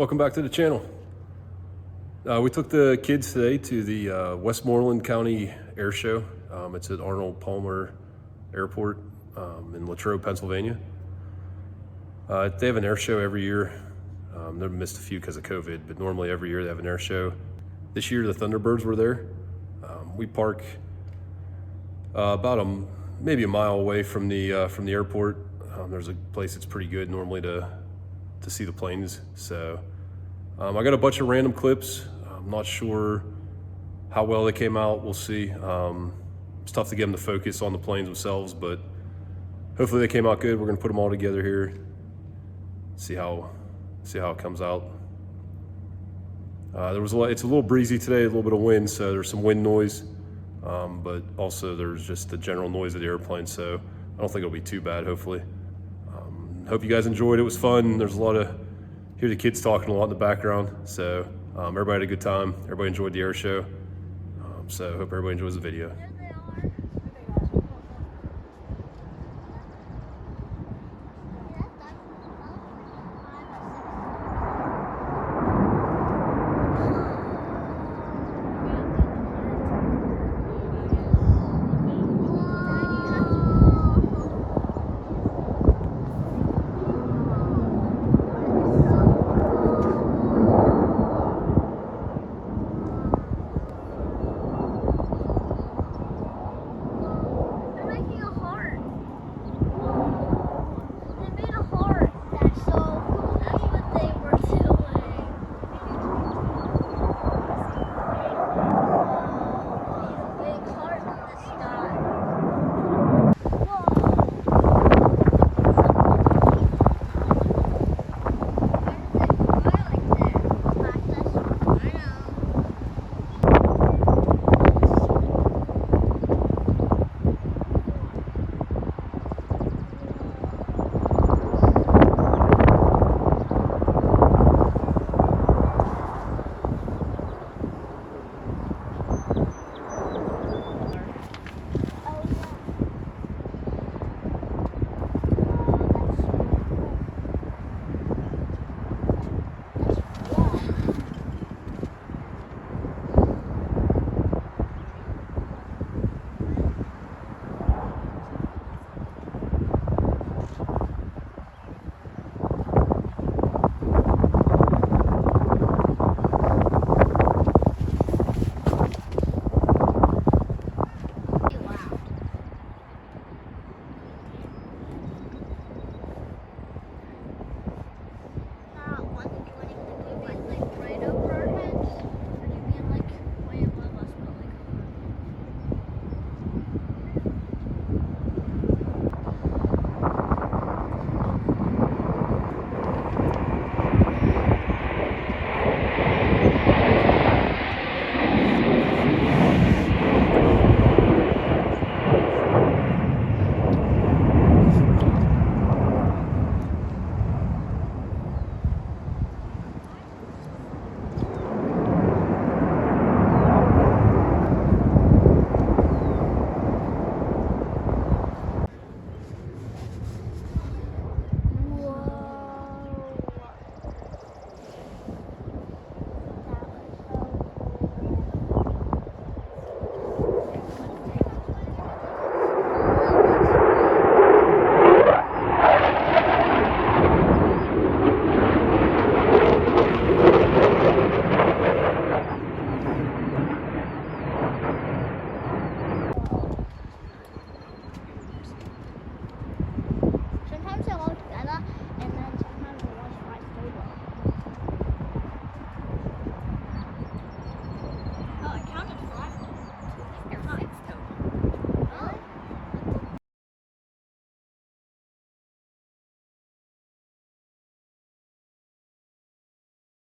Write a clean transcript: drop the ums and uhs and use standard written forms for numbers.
Welcome back to the channel. We took the kids today to the Westmoreland County Airshow. It's at Arnold Palmer Airport in Latrobe, Pennsylvania. They have an air show every year. They've missed a few because of COVID, but normally every year they have an air show. This year the Thunderbirds were there. We park about maybe a mile away from the airport. There's a place that's pretty good normally to see the planes. So I got a bunch of random clips. I'm not sure how well they came out. We'll see. It's tough to get them to focus on the planes themselves, but hopefully they came out good. We're gonna put them all together here. See how it comes out. It's a little breezy today, a little bit of wind, so there's some wind noise, but also there's just the general noise of the airplane, so I don't think it'll be too bad, hopefully. Hope you guys enjoyed. It was fun. There's hear the kids talking a lot in the background, so everybody had a good time. Everybody enjoyed the air show, so hope everybody enjoys the video.